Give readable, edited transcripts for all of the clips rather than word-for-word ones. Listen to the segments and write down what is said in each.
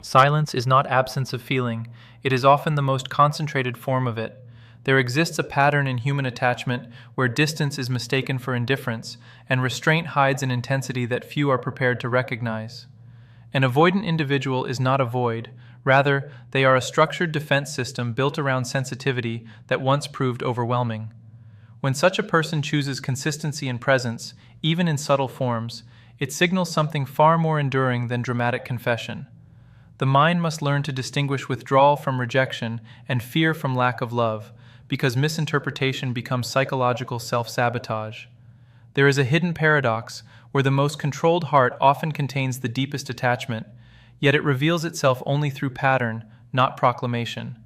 Silence is not absence of feeling, it is often the most concentrated form of it. There exists a pattern in human attachment where distance is mistaken for indifference, and restraint hides an intensity that few are prepared to recognize. An avoidant individual is not a void, rather, they are a structured defense system built around sensitivity that once proved overwhelming. When such a person chooses consistency and presence, even in subtle forms, it signals something far more enduring than dramatic confession. The mind must learn to distinguish withdrawal from rejection and fear from lack of love, because misinterpretation becomes psychological self-sabotage. There is a hidden paradox where the most controlled heart often contains the deepest attachment, yet it reveals itself only through pattern, not proclamation.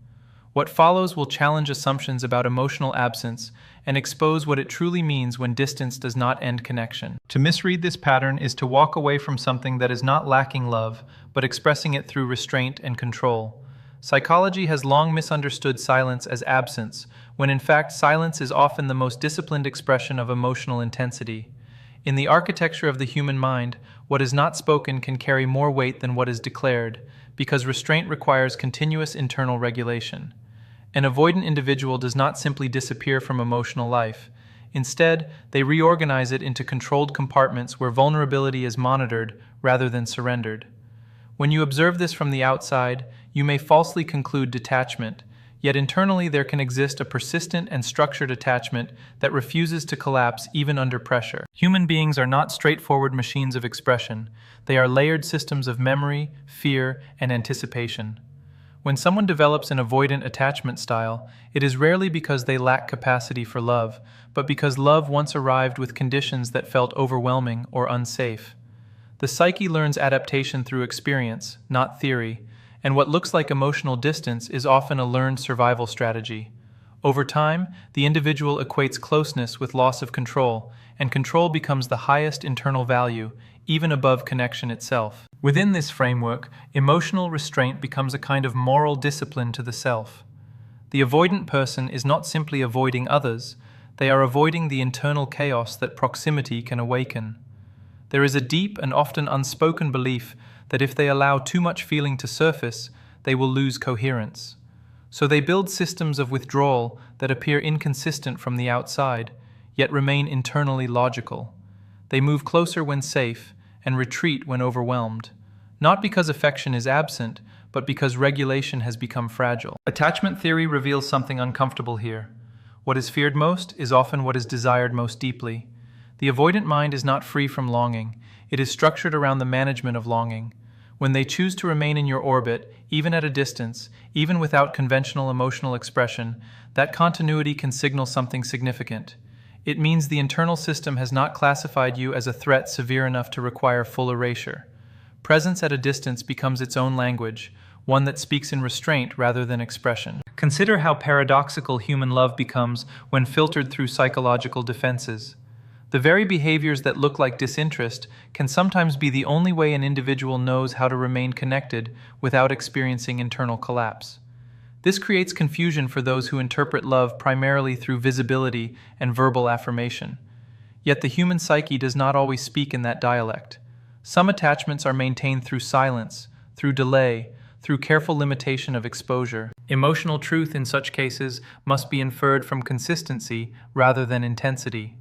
What follows will challenge assumptions about emotional absence and expose what it truly means when distance does not end connection. To misread this pattern is to walk away from something that is not lacking love, but expressing it through restraint and control. Psychology has long misunderstood silence as absence, when in fact silence is often the most disciplined expression of emotional intensity. In the architecture of the human mind, what is not spoken can carry more weight than what is declared, because restraint requires continuous internal regulation. An avoidant individual does not simply disappear from emotional life. Instead, they reorganize it into controlled compartments where vulnerability is monitored rather than surrendered. When you observe this from the outside, you may falsely conclude detachment, yet internally there can exist a persistent and structured attachment that refuses to collapse even under pressure. Human beings are not straightforward machines of expression. They are layered systems of memory, fear, and anticipation. When someone develops an avoidant attachment style, it is rarely because they lack capacity for love, but because love once arrived with conditions that felt overwhelming or unsafe. The psyche learns adaptation through experience, not theory, and what looks like emotional distance is often a learned survival strategy. Over time, the individual equates closeness with loss of control, and control becomes the highest internal value, even above connection itself. Within this framework, emotional restraint becomes a kind of moral discipline to the self. The avoidant person is not simply avoiding others, they are avoiding the internal chaos that proximity can awaken. There is a deep and often unspoken belief that if they allow too much feeling to surface, they will lose coherence. So they build systems of withdrawal that appear inconsistent from the outside, yet remain internally logical. They move closer when safe and retreat when overwhelmed, not because affection is absent, but because regulation has become fragile. Attachment theory reveals something uncomfortable here. What is feared most is often what is desired most deeply. The avoidant mind is not free from longing. It is structured around the management of longing. When they choose to remain in your orbit, even at a distance, even without conventional emotional expression, that continuity can signal something significant. It means the internal system has not classified you as a threat severe enough to require full erasure. Presence at a distance becomes its own language, one that speaks in restraint rather than expression. Consider how paradoxical human love becomes when filtered through psychological defenses. The very behaviors that look like disinterest can sometimes be the only way an individual knows how to remain connected without experiencing internal collapse. This creates confusion for those who interpret love primarily through visibility and verbal affirmation. Yet the human psyche does not always speak in that dialect. Some attachments are maintained through silence, through delay, through careful limitation of exposure. Emotional truth in such cases must be inferred from consistency rather than intensity.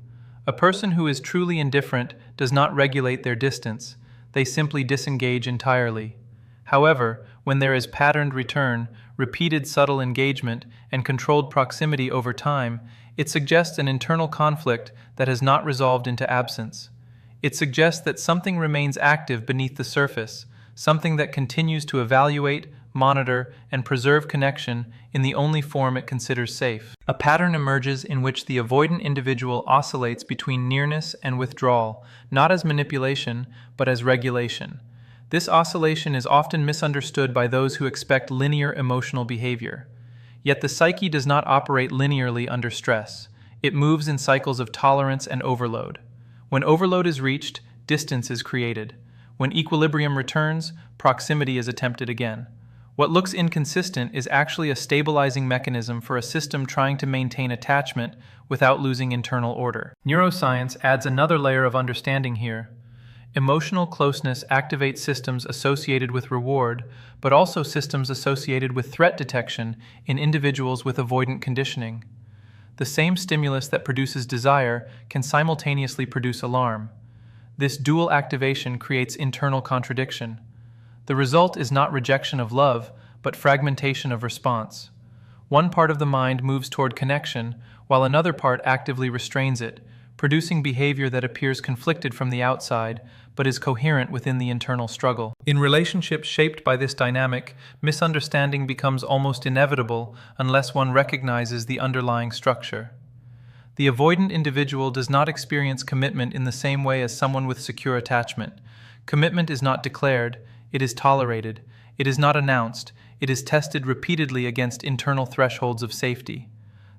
A person who is truly indifferent does not regulate their distance, they simply disengage entirely. However, when there is patterned return, repeated subtle engagement, and controlled proximity over time, it suggests an internal conflict that has not resolved into absence. It suggests that something remains active beneath the surface, something that continues to evaluate, monitor, and preserve connection in the only form it considers safe. A pattern emerges in which the avoidant individual oscillates between nearness and withdrawal, not as manipulation, but as regulation. This oscillation is often misunderstood by those who expect linear emotional behavior. Yet the psyche does not operate linearly under stress. It moves in cycles of tolerance and overload. When overload is reached, distance is created. When equilibrium returns, proximity is attempted again. What looks inconsistent is actually a stabilizing mechanism for a system trying to maintain attachment without losing internal order. Neuroscience adds another layer of understanding here. Emotional closeness activates systems associated with reward, but also systems associated with threat detection in individuals with avoidant conditioning. The same stimulus that produces desire can simultaneously produce alarm. This dual activation creates internal contradiction. The result is not rejection of love, but fragmentation of response. One part of the mind moves toward connection, while another part actively restrains it, producing behavior that appears conflicted from the outside, but is coherent within the internal struggle. In relationships shaped by this dynamic, misunderstanding becomes almost inevitable unless one recognizes the underlying structure. The avoidant individual does not experience commitment in the same way as someone with secure attachment. Commitment is not declared, it is tolerated. It is not announced, it is tested repeatedly against internal thresholds of safety.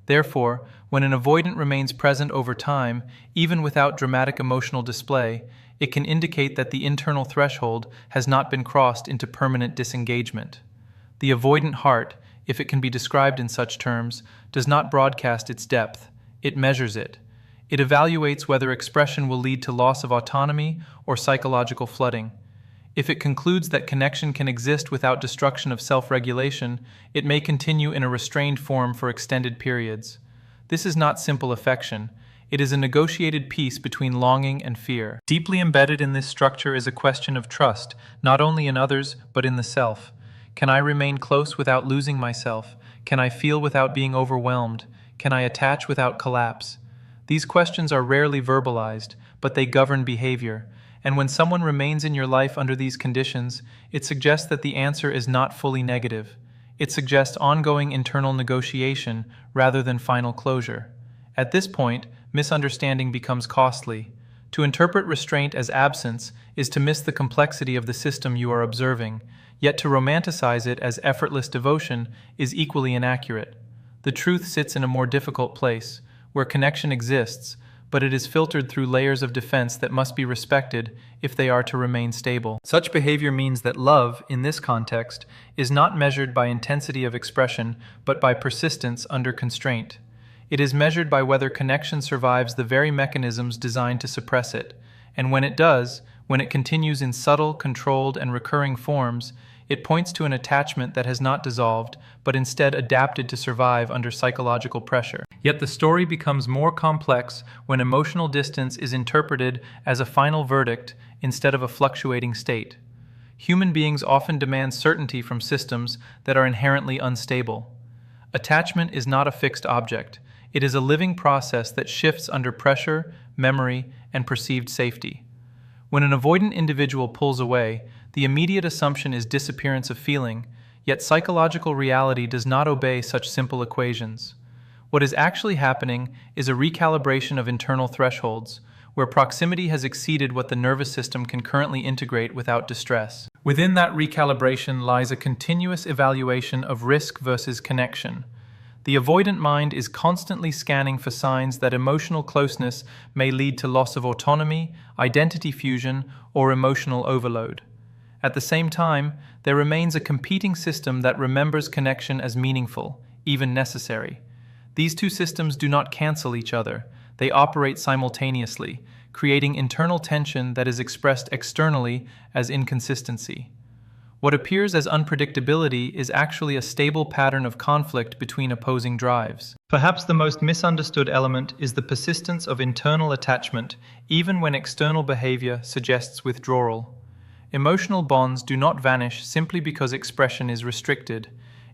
Therefore, when an avoidant remains present over time, even without dramatic emotional display, it can indicate that the internal threshold has not been crossed into permanent disengagement. The avoidant heart, if it can be described in such terms, does not broadcast its depth, it measures it. It evaluates whether expression will lead to loss of autonomy or psychological flooding. If it concludes that connection can exist without destruction of self-regulation, it may continue in a restrained form for extended periods. This is not simple affection. It is a negotiated peace between longing and fear. Deeply embedded in this structure is a question of trust, not only in others, but in the self. Can I remain close without losing myself? Can I feel without being overwhelmed? Can I attach without collapse? These questions are rarely verbalized, but they govern behavior. And when someone remains in your life under these conditions, it suggests that the answer is not fully negative. It suggests ongoing internal negotiation rather than final closure. At this point, misunderstanding becomes costly. To interpret restraint as absence is to miss the complexity of the system you are observing, yet to romanticize it as effortless devotion is equally inaccurate. The truth sits in a more difficult place, where connection exists, but it is filtered through layers of defense that must be respected if they are to remain stable. Such behavior means that love, in this context, is not measured by intensity of expression, but by persistence under constraint. It is measured by whether connection survives the very mechanisms designed to suppress it, and when it does, when it continues in subtle, controlled, and recurring forms, it points to an attachment that has not dissolved, but instead adapted to survive under psychological pressure. Yet the story becomes more complex when emotional distance is interpreted as a final verdict instead of a fluctuating state. Human beings often demand certainty from systems that are inherently unstable. Attachment is not a fixed object. It is a living process that shifts under pressure, memory, and perceived safety. When an avoidant individual pulls away, the immediate assumption is disappearance of feeling, yet psychological reality does not obey such simple equations. What is actually happening is a recalibration of internal thresholds, where proximity has exceeded what the nervous system can currently integrate without distress. Within that recalibration lies a continuous evaluation of risk versus connection. The avoidant mind is constantly scanning for signs that emotional closeness may lead to loss of autonomy, identity fusion, or emotional overload. At the same time, there remains a competing system that remembers connection as meaningful, even necessary. These two systems do not cancel each other. They operate simultaneously, creating internal tension that is expressed externally as inconsistency. What appears as unpredictability is actually a stable pattern of conflict between opposing drives. Perhaps the most misunderstood element is the persistence of internal attachment, even when external behavior suggests withdrawal. Emotional bonds do not vanish simply because expression is restricted.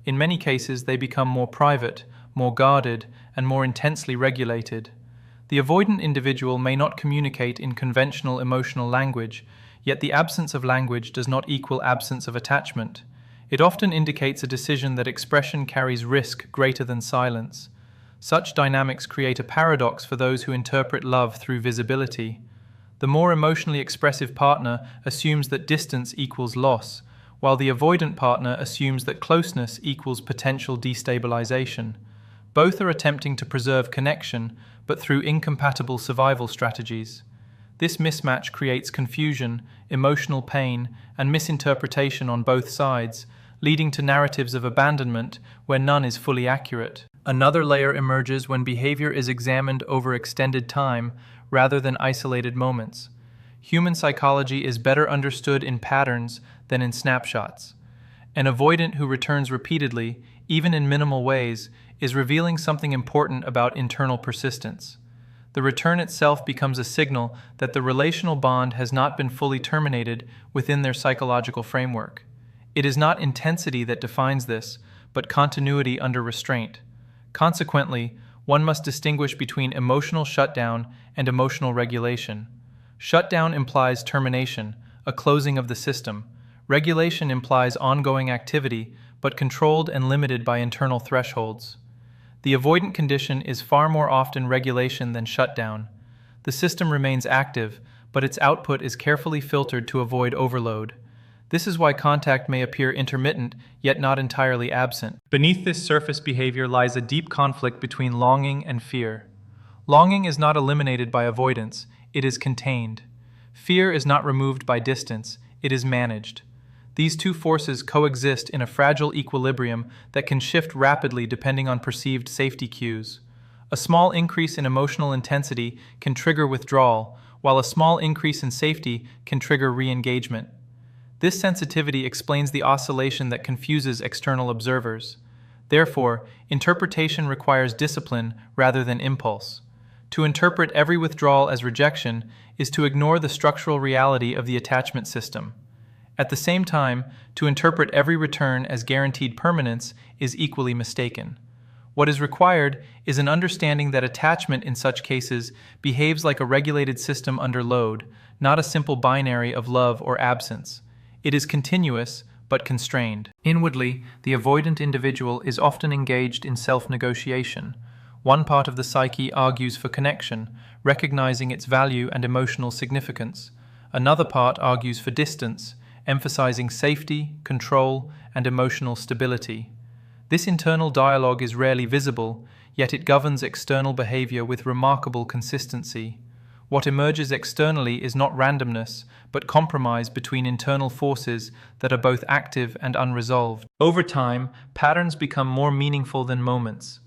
In many cases, they become more private, more guarded, and more intensely regulated. The avoidant individual may not communicate in conventional emotional language, yet the absence of language does not equal absence of attachment. It often indicates a decision that expression carries risk greater than silence. Such dynamics create a paradox for those who interpret love through visibility. The more emotionally expressive partner assumes that distance equals loss, while the avoidant partner assumes that closeness equals potential destabilization. Both are attempting to preserve connection, but through incompatible survival strategies. This mismatch creates confusion, emotional pain, and misinterpretation on both sides, leading to narratives of abandonment where none is fully accurate. Another layer emerges when behavior is examined over extended time rather than isolated moments. Human psychology is better understood in patterns than in snapshots. An avoidant who returns repeatedly, even in minimal ways, is revealing something important about internal persistence. The return itself becomes a signal that the relational bond has not been fully terminated within their psychological framework. It is not intensity that defines this, but continuity under restraint. Consequently, one must distinguish between emotional shutdown and emotional regulation. Shutdown implies termination, a closing of the system. Regulation implies ongoing activity, but controlled and limited by internal thresholds. The avoidant condition is far more often regulation than shutdown. The system remains active, but its output is carefully filtered to avoid overload. This is why contact may appear intermittent, yet not entirely absent. Beneath this surface behavior lies a deep conflict between longing and fear. Longing is not eliminated by avoidance, it is contained. Fear is not removed by distance, it is managed. These two forces coexist in a fragile equilibrium that can shift rapidly depending on perceived safety cues. A small increase in emotional intensity can trigger withdrawal, while a small increase in safety can trigger re-engagement. This sensitivity explains the oscillation that confuses external observers. Therefore, interpretation requires discipline rather than impulse. To interpret every withdrawal as rejection is to ignore the structural reality of the attachment system. At the same time, to interpret every return as guaranteed permanence is equally mistaken. What is required is an understanding that attachment in such cases behaves like a regulated system under load, not a simple binary of love or absence. It is continuous, but constrained. Inwardly, the avoidant individual is often engaged in self-negotiation. One part of the psyche argues for connection, recognizing its value and emotional significance. Another part argues for distance, emphasizing safety, control, and emotional stability. This internal dialogue is rarely visible, yet it governs external behavior with remarkable consistency. What emerges externally is not randomness, but compromise between internal forces that are both active and unresolved. Over time, patterns become more meaningful than moments.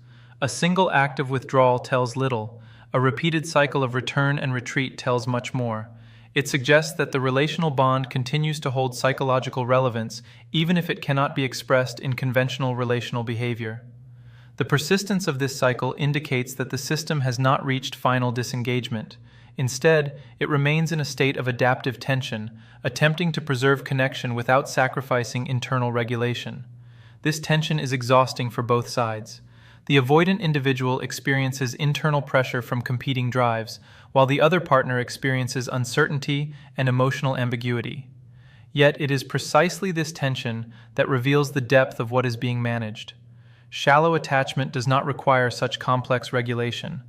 A single act of withdrawal tells little. A repeated cycle of return and retreat tells much more. It suggests that the relational bond continues to hold psychological relevance, even if it cannot be expressed in conventional relational behavior. The persistence of this cycle indicates that the system has not reached final disengagement. Instead, it remains in a state of adaptive tension, attempting to preserve connection without sacrificing internal regulation. This tension is exhausting for both sides. The avoidant individual experiences internal pressure from competing drives, while the other partner experiences uncertainty and emotional ambiguity. Yet it is precisely this tension that reveals the depth of what is being managed. Shallow attachment does not require such complex regulation.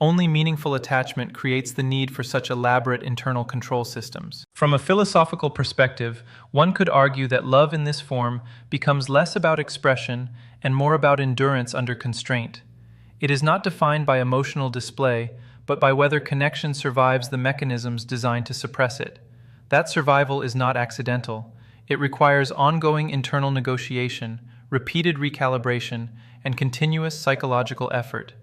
Only meaningful attachment creates the need for such elaborate internal control systems. From a philosophical perspective, one could argue that love in this form becomes less about expression and more about endurance under constraint. It is not defined by emotional display, but by whether connection survives the mechanisms designed to suppress it. That survival is not accidental. It requires ongoing internal negotiation, repeated recalibration, and continuous psychological effort.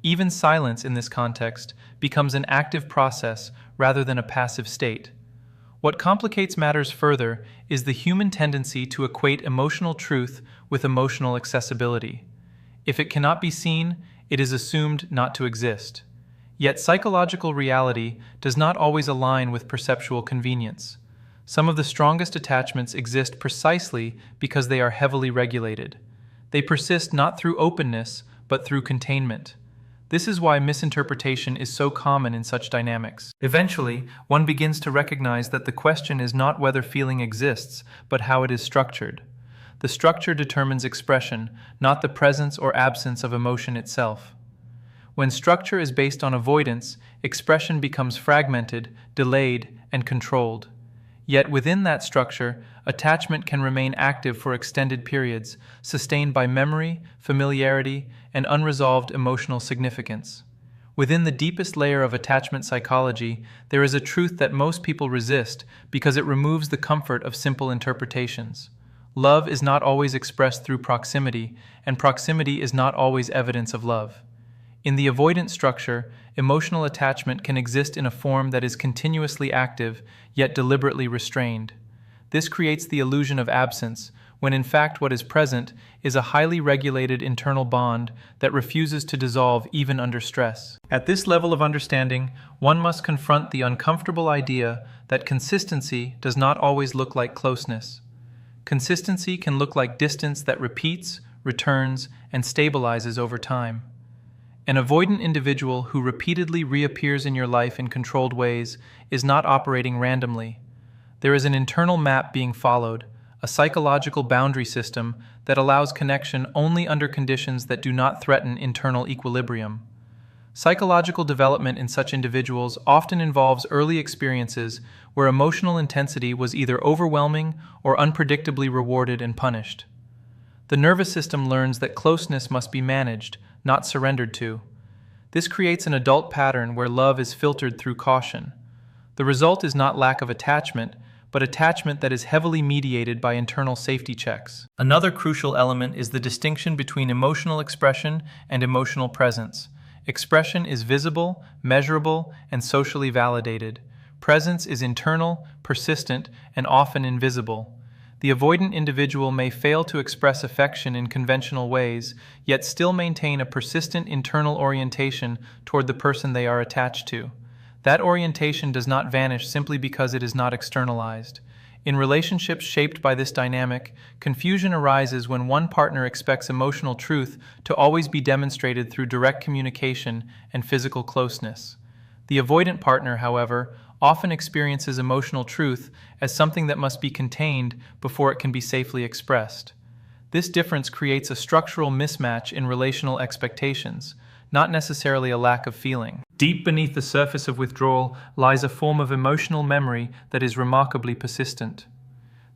Even silence in this context becomes an active process rather than a passive state. What complicates matters further is the human tendency to equate emotional truth with emotional accessibility. If it cannot be seen, it is assumed not to exist. Yet psychological reality does not always align with perceptual convenience. Some of the strongest attachments exist precisely because they are heavily regulated. They persist not through openness, but through containment. This is why misinterpretation is so common in such dynamics. Eventually, one begins to recognize that the question is not whether feeling exists, but how it is structured. The structure determines expression, not the presence or absence of emotion itself. When structure is based on avoidance, expression becomes fragmented, delayed, and controlled. Yet within that structure, attachment can remain active for extended periods, sustained by memory, familiarity, and unresolved emotional significance. Within the deepest layer of attachment psychology, there is a truth that most people resist because it removes the comfort of simple interpretations. Love is not always expressed through proximity, and proximity is not always evidence of love. In the avoidant structure, emotional attachment can exist in a form that is continuously active, yet deliberately restrained. This creates the illusion of absence, when in fact what is present is a highly regulated internal bond that refuses to dissolve even under stress. At this level of understanding, one must confront the uncomfortable idea that consistency does not always look like closeness. Consistency can look like distance that repeats, returns, and stabilizes over time. An avoidant individual who repeatedly reappears in your life in controlled ways is not operating randomly. There is an internal map being followed, a psychological boundary system that allows connection only under conditions that do not threaten internal equilibrium. Psychological development in such individuals often involves early experiences where emotional intensity was either overwhelming or unpredictably rewarded and punished. The nervous system learns that closeness must be managed, not surrendered to. This creates an adult pattern where love is filtered through caution. The result is not lack of attachment, but attachment that is heavily mediated by internal safety checks. Another crucial element is the distinction between emotional expression and emotional presence. Expression is visible, measurable, and socially validated. Presence is internal, persistent, and often invisible. The avoidant individual may fail to express affection in conventional ways, yet still maintain a persistent internal orientation toward the person they are attached to. That orientation does not vanish simply because it is not externalized. In relationships shaped by this dynamic, confusion arises when one partner expects emotional truth to always be demonstrated through direct communication and physical closeness. The avoidant partner, however, often experiences emotional truth as something that must be contained before it can be safely expressed. This difference creates a structural mismatch in relational expectations, not necessarily a lack of feeling. Deep beneath the surface of withdrawal lies a form of emotional memory that is remarkably persistent.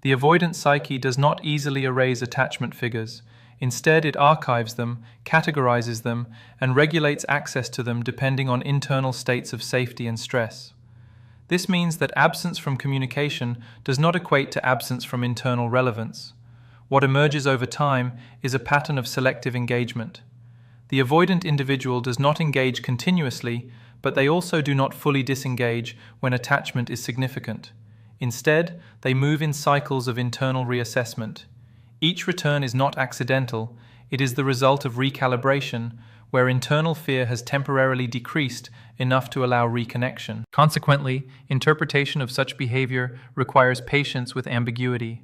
The avoidant psyche does not easily erase attachment figures. Instead, it archives them, categorizes them, and regulates access to them depending on internal states of safety and stress. This means that absence from communication does not equate to absence from internal relevance. What emerges over time is a pattern of selective engagement. The avoidant individual does not engage continuously, but they also do not fully disengage when attachment is significant. Instead, they move in cycles of internal reassessment. Each return is not accidental, it is the result of recalibration, where internal fear has temporarily decreased enough to allow reconnection. Consequently, interpretation of such behavior requires patience with ambiguity.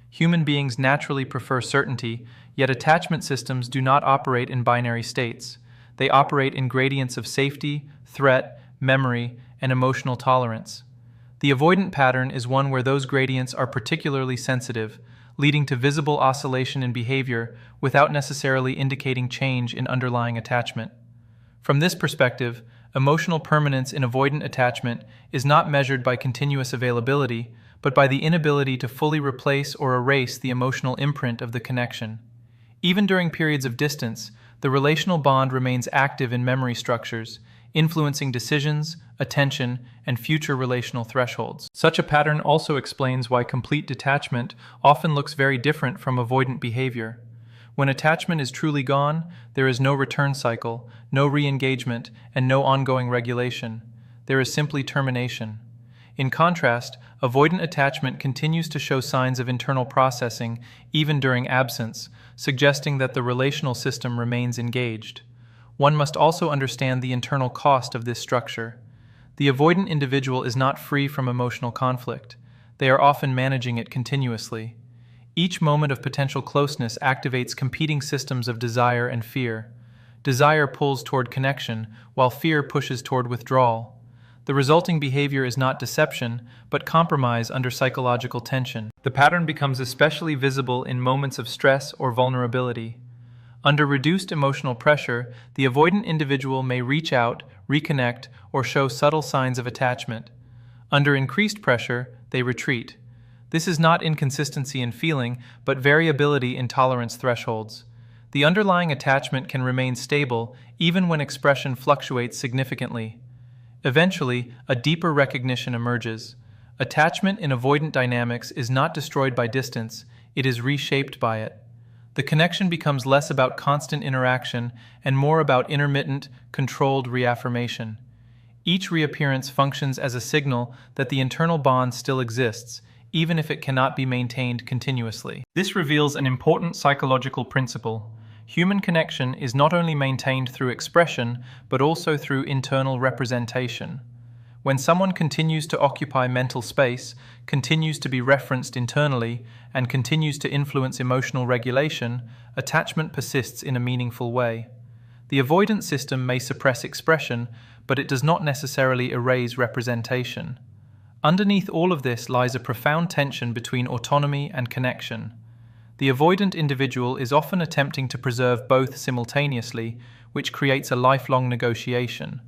Human beings naturally prefer certainty, yet attachment systems do not operate in binary states. They operate in gradients of safety, threat, memory, and emotional tolerance. The avoidant pattern is one where those gradients are particularly sensitive, leading to visible oscillation in behavior without necessarily indicating change in underlying attachment. From this perspective, emotional permanence in avoidant attachment is not measured by continuous availability, but by the inability to fully replace or erase the emotional imprint of the connection. Even during periods of distance, the relational bond remains active in memory structures, influencing decisions, attention, and future relational thresholds. Such a pattern also explains why complete detachment often looks very different from avoidant behavior. When attachment is truly gone, there is no return cycle, no re-engagement, and no ongoing regulation. There is simply termination. In contrast, avoidant attachment continues to show signs of internal processing even during absence, suggesting that the relational system remains engaged. One must also understand the internal cost of this structure. The avoidant individual is not free from emotional conflict. They are often managing it continuously. Each moment of potential closeness activates competing systems of desire and fear. Desire pulls toward connection, while fear pushes toward withdrawal. The resulting behavior is not deception, but compromise under psychological tension. The pattern becomes especially visible in moments of stress or vulnerability. Under reduced emotional pressure, the avoidant individual may reach out, reconnect, or show subtle signs of attachment. Under increased pressure, they retreat. This is not inconsistency in feeling, but variability in tolerance thresholds. The underlying attachment can remain stable even when expression fluctuates significantly. Eventually, a deeper recognition emerges. Attachment in avoidant dynamics is not destroyed by distance, it is reshaped by it. The connection becomes less about constant interaction and more about intermittent, controlled reaffirmation. Each reappearance functions as a signal that the internal bond still exists, even if it cannot be maintained continuously. This reveals an important psychological principle. Human connection is not only maintained through expression, but also through internal representation. When someone continues to occupy mental space, continues to be referenced internally, and continues to influence emotional regulation, attachment persists in a meaningful way. The avoidant system may suppress expression, but it does not necessarily erase representation. Underneath all of this lies a profound tension between autonomy and connection. The avoidant individual is often attempting to preserve both simultaneously, which creates a lifelong negotiation.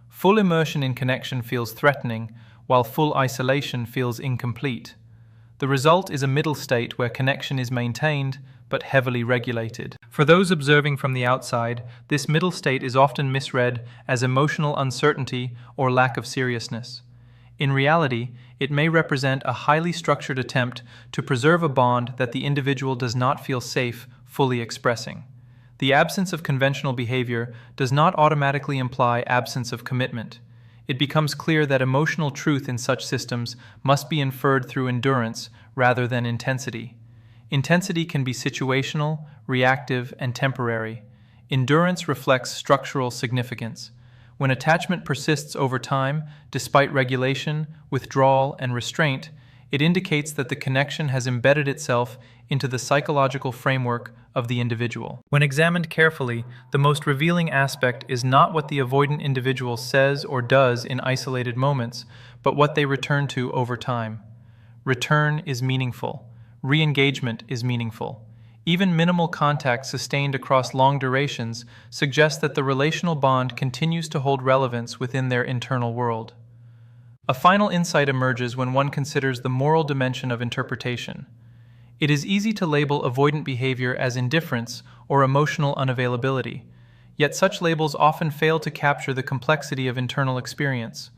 Full immersion in connection feels threatening, while full isolation feels incomplete. The result is a middle state where connection is maintained, but heavily regulated. For those observing from the outside, this middle state is often misread as emotional uncertainty or lack of seriousness. In reality, it may represent a highly structured attempt to preserve a bond that the individual does not feel safe fully expressing. The absence of conventional behavior does not automatically imply absence of commitment. It becomes clear that emotional truth in such systems must be inferred through endurance rather than intensity. Intensity can be situational, reactive, and temporary. Endurance reflects structural significance. When attachment persists over time, despite regulation, withdrawal, and restraint, it indicates that the connection has embedded itself into the psychological framework of the individual. When examined carefully, the most revealing aspect is not what the avoidant individual says or does in isolated moments, but what they return to over time. Return is meaningful. Re-engagement is meaningful. Even minimal contact sustained across long durations suggests that the relational bond continues to hold relevance within their internal world. A final insight emerges when one considers the moral dimension of interpretation. It is easy to label avoidant behavior as indifference or emotional unavailability, yet such labels often fail to capture the complexity of internal experience.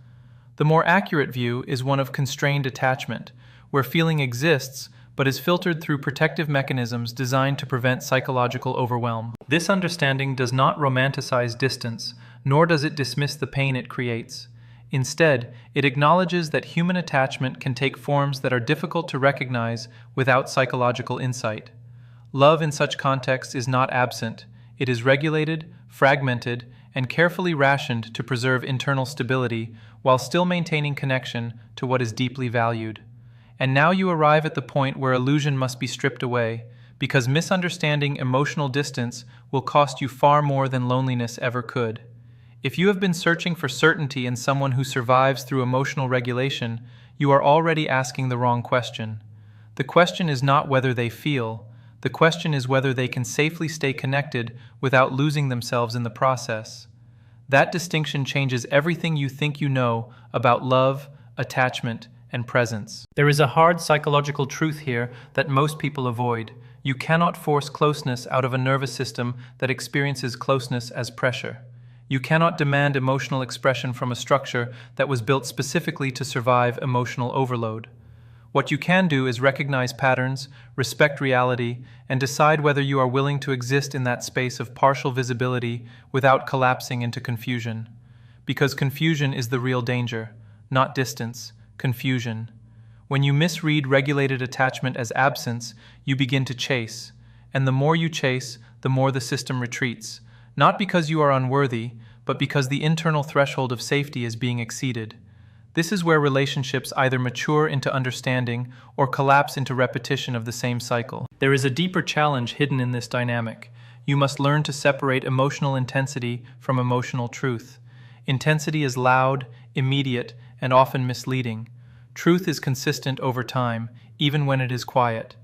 The more accurate view is one of constrained attachment, where feeling exists but is filtered through protective mechanisms designed to prevent psychological overwhelm. This understanding does not romanticize distance, nor does it dismiss the pain it creates. Instead, it acknowledges that human attachment can take forms that are difficult to recognize without psychological insight. Love in such contexts is not absent. It is regulated, fragmented, and carefully rationed to preserve internal stability while still maintaining connection to what is deeply valued. And now you arrive at the point where illusion must be stripped away, because misunderstanding emotional distance will cost you far more than loneliness ever could. If you have been searching for certainty in someone who survives through emotional regulation, you are already asking the wrong question. The question is not whether they feel. The question is whether they can safely stay connected without losing themselves in the process. That distinction changes everything you think you know about love, attachment, and presence. There is a hard psychological truth here that most people avoid. You cannot force closeness out of a nervous system that experiences closeness as pressure. You cannot demand emotional expression from a structure that was built specifically to survive emotional overload. What you can do is recognize patterns, respect reality, and decide whether you are willing to exist in that space of partial visibility without collapsing into confusion. Because confusion is the real danger, not distance, confusion. When you misread regulated attachment as absence, you begin to chase, and the more you chase, the more the system retreats. Not because you are unworthy, but because the internal threshold of safety is being exceeded. This is where relationships either mature into understanding or collapse into repetition of the same cycle. There is a deeper challenge hidden in this dynamic. You must learn to separate emotional intensity from emotional truth. Intensity is loud, immediate, and often misleading. Truth is consistent over time, even when it is quiet.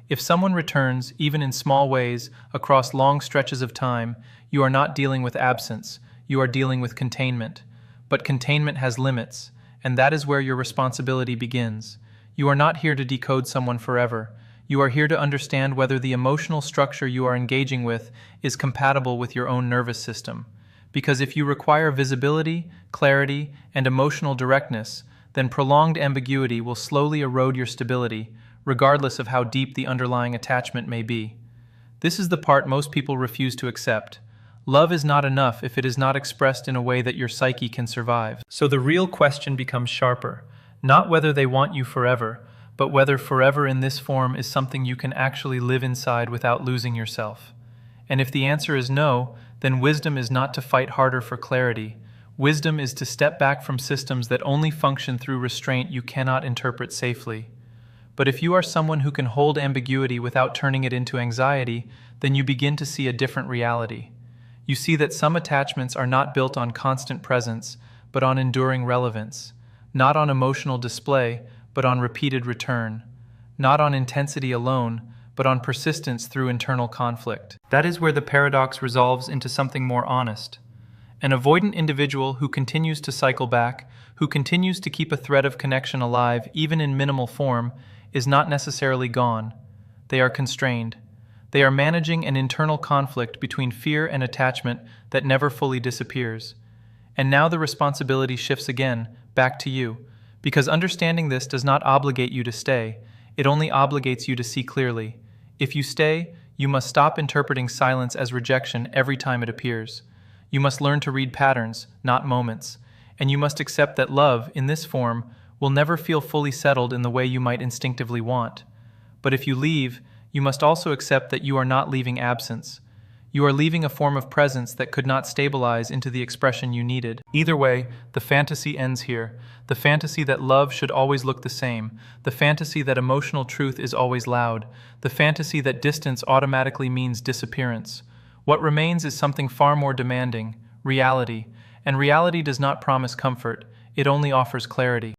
If someone returns, even in small ways, across long stretches of time, you are not dealing with absence, you are dealing with containment. But containment has limits, and that is where your responsibility begins. You are not here to decode someone forever. You are here to understand whether the emotional structure you are engaging with is compatible with your own nervous system. Because if you require visibility, clarity, and emotional directness, then prolonged ambiguity will slowly erode your stability, regardless of how deep the underlying attachment may be. This is the part most people refuse to accept. Love is not enough if it is not expressed in a way that your psyche can survive. So the real question becomes sharper. Not whether they want you forever, but whether forever in this form is something you can actually live inside without losing yourself. And if the answer is no, then wisdom is not to fight harder for clarity. Wisdom is to step back from systems that only function through restraint you cannot interpret safely. But if you are someone who can hold ambiguity without turning it into anxiety, then you begin to see a different reality. You see that some attachments are not built on constant presence, but on enduring relevance, not on emotional display, but on repeated return, not on intensity alone, but on persistence through internal conflict. That is where the paradox resolves into something more honest. An avoidant individual who continues to cycle back, who continues to keep a thread of connection alive even in minimal form, is not necessarily gone. They are constrained. They are managing an internal conflict between fear and attachment that never fully disappears. And now the responsibility shifts again, back to you, because understanding this does not obligate you to stay, it only obligates you to see clearly. If you stay, you must stop interpreting silence as rejection every time it appears. You must learn to read patterns, not moments, and you must accept that love, in this form, will never feel fully settled in the way you might instinctively want. But if you leave, you must also accept that you are not leaving absence. You are leaving a form of presence that could not stabilize into the expression you needed. Either way, the fantasy ends here. The fantasy that love should always look the same. The fantasy that emotional truth is always loud. The fantasy that distance automatically means disappearance. What remains is something far more demanding, reality. And reality does not promise comfort, it only offers clarity.